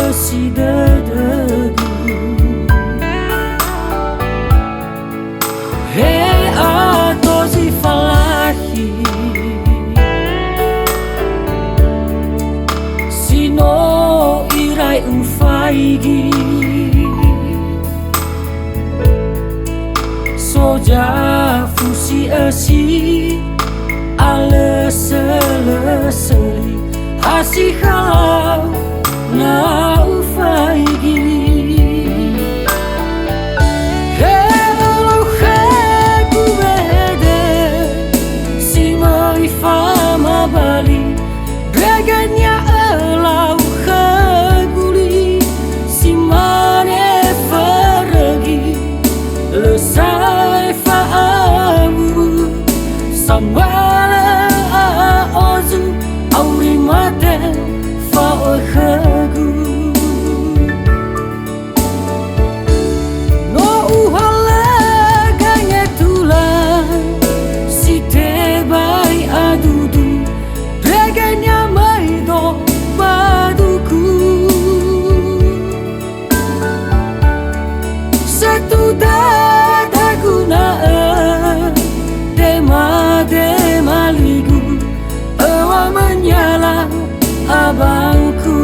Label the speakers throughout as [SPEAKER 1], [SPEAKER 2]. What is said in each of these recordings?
[SPEAKER 1] esi dedeku. He atozi falahi sino irai ufaigi soja fusi esi ale seleseli hasi halau na ufaigi. Hello ku bede si mai fama bali draganya elau khaguli si mane faragi lesai faamu samala ozu auri mate fa khagu. No uhala ganya tula si te bai adudu draganya mai do baduku satu dada guna dema ligu awa menyala abangku.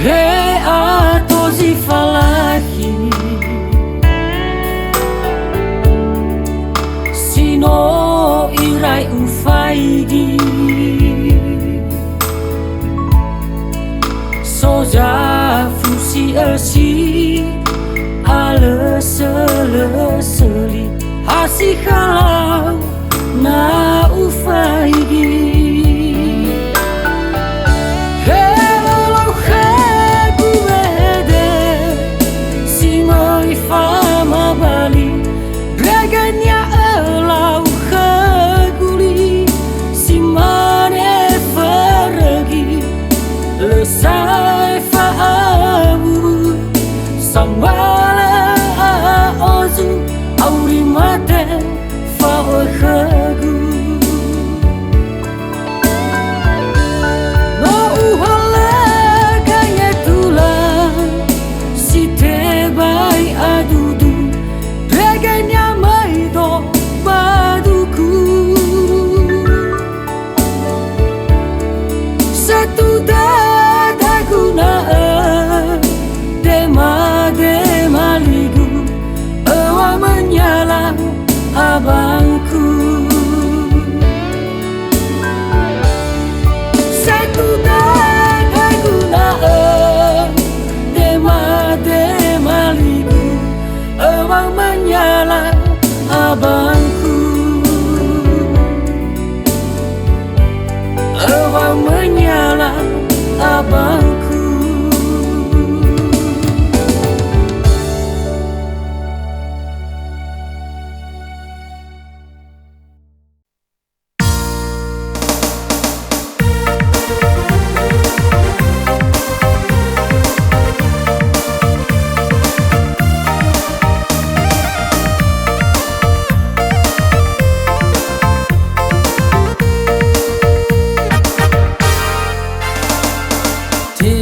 [SPEAKER 1] He atozi falahi sino irai ufaigi soja fusi esi ale seleseli hasi halau na ufaigi. Fama bali draganya elau khaguli si mane faragi lesai faamu sambala ozu auri mate fa khagu. No uhala ganya tula si te bai adudu draganya mai do baduku satu dada guna dema ligu awa menyala abangku. Satu dada guna dema ligu awa menyala abangku. Awa menyala abangku. Te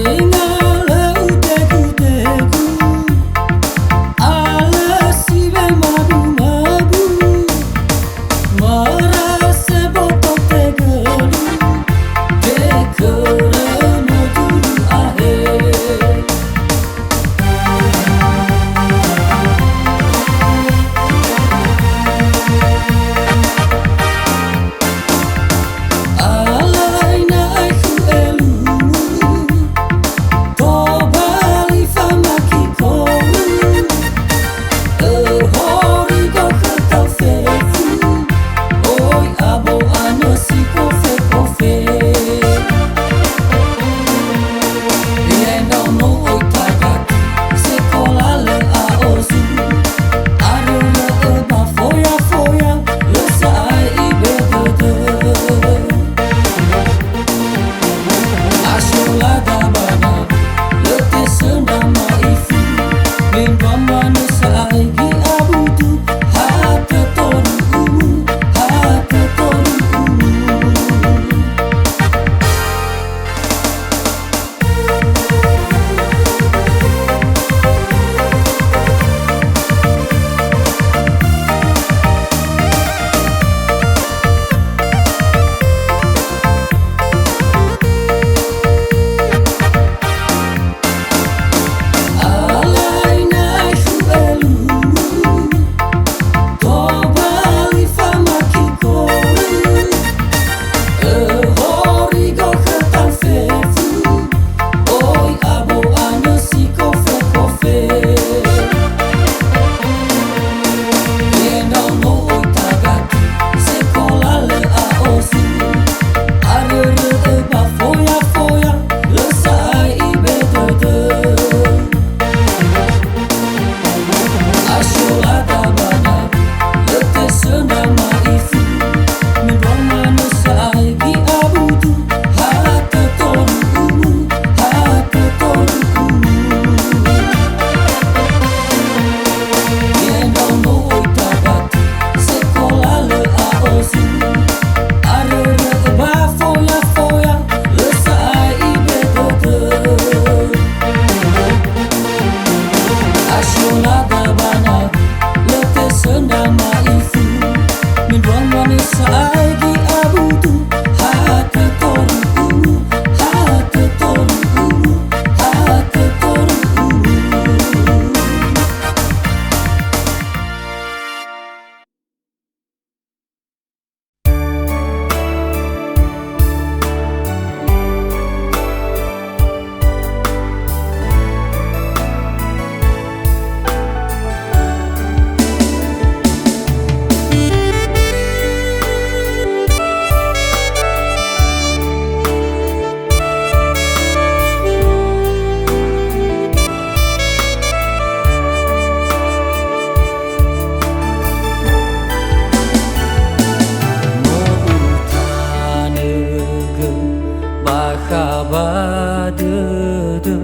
[SPEAKER 1] Bakabadede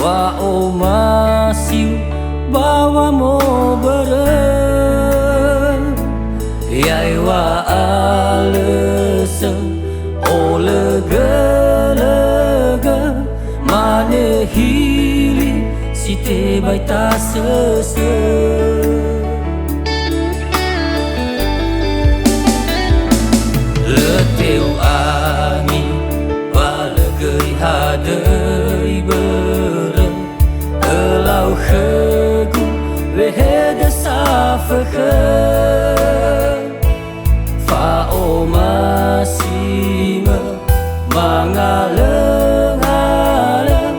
[SPEAKER 1] wa omasiu bawa mo beren yai wa alese o lega mane hili site baita sese leteu angin balegei hadei beren elau khegu wehede safekhe fa o masime mangaleng alem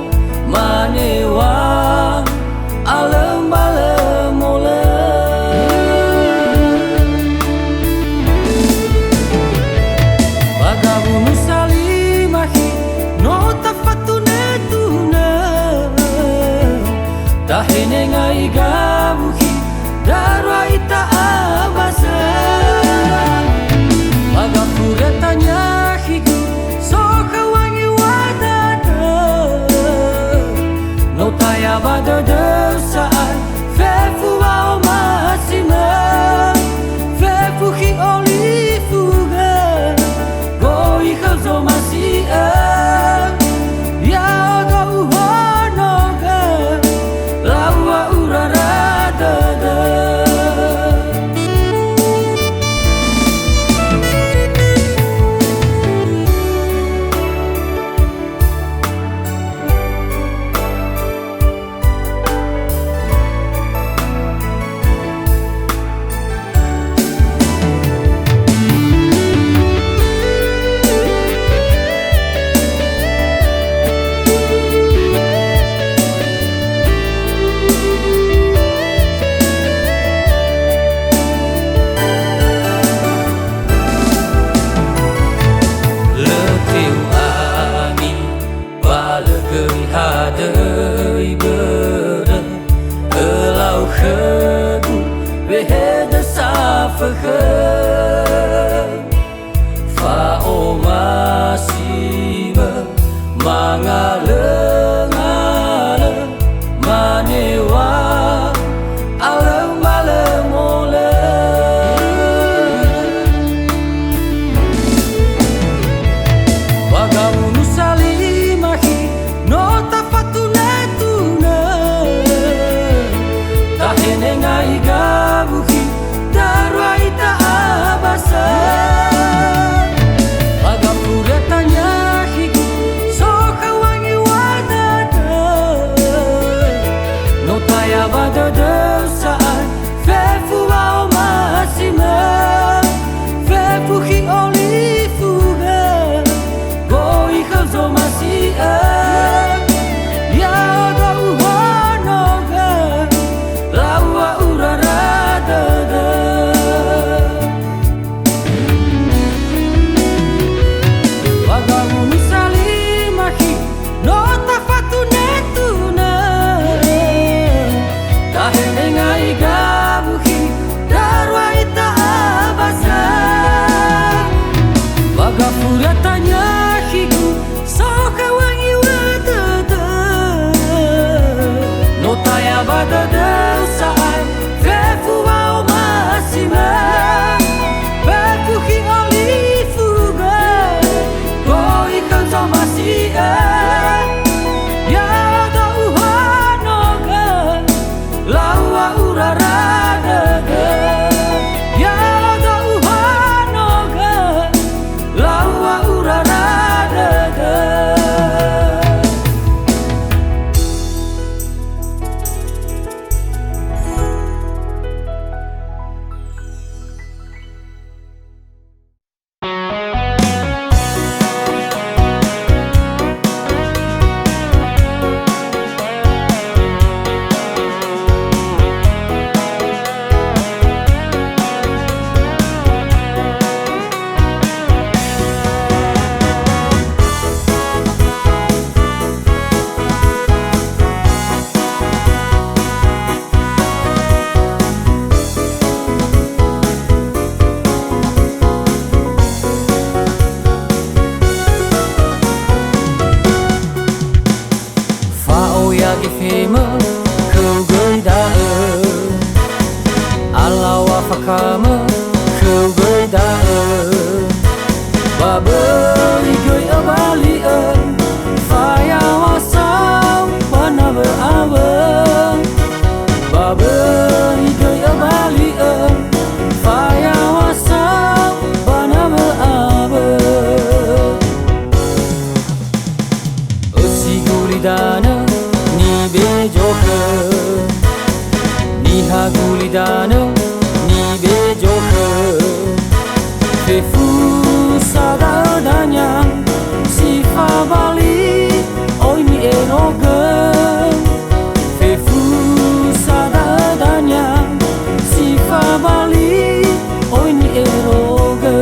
[SPEAKER 1] manewa alem balem ole bagabunu salimahi nota fatune tune tahine ngai gabuhi darwa ita abasa magapuretanya higu soka wangi wadada notaya badada saat fefu wao masima fefu hi olifuga goi khazo masia ya ga uhanoga lawa urarada hadei beren elau khegu wehede safekhe fa o masime mangaleng alem manewa alem balem ole bagabunu salimahi nota fatune tune tahene ngai gabuhi darwa ita abasa bagapuretanya higu soka wangi wadada notaya badada saat fefu wao masima fefu hi olifuga goi khazo masia Bagapuretanya higu soka wangi wadada notaya badada saat fefu wao masima fefu hi olifuga goi kanzo masia ya ga uhanoga lawa urarada ya ga uhanoga lawa urarada kamu khâu gơi đã và bơi gơi ở Bali phải áo sao vẫn ở bờ áo và bơi gơi ở Bali phải áo sao vẫn ở bờ áo ở Sigulidana ni bejoke ni Hagulidana ni bejoke Fefu sada danyang sifa Bali oi ni enoge Fefu sada danyang sifa Bali oi ni enoge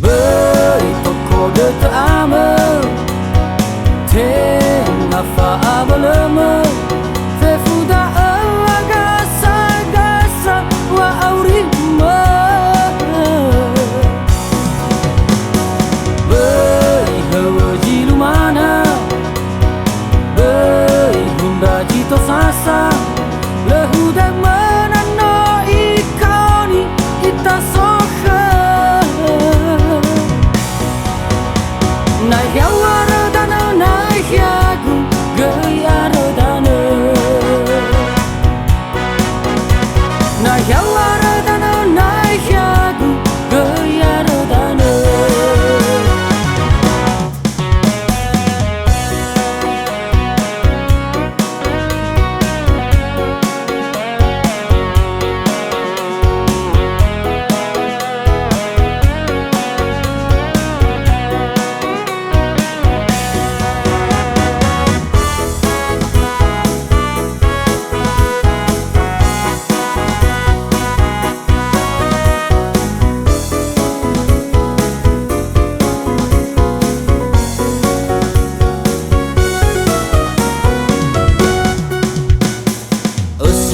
[SPEAKER 1] Beri toko de ame te ngafa abeleme Fefu da sasa lehudak menano ikoni ita sohe nai hiawara dana nai hiagu gayara dana nai hiawara dana nai hiagu gayara dana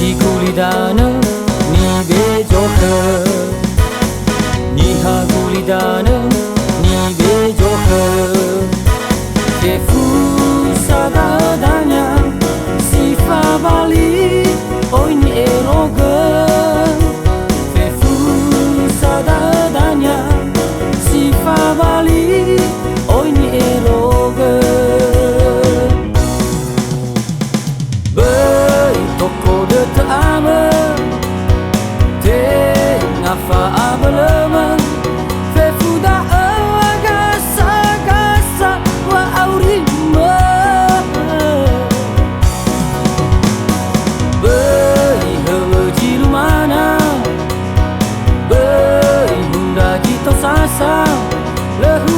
[SPEAKER 1] Sigulidana ni bejoke ni Hagulidana ni bejoke Fefu sada danyang sifa Bali oi ni eroge Fefu sada danyang sifa Bali oi ni eroge ame te ngafa abeleme Fefu da agasa gasa wa aurima Beri hewe jilumana Beri hunda jito sasa lehu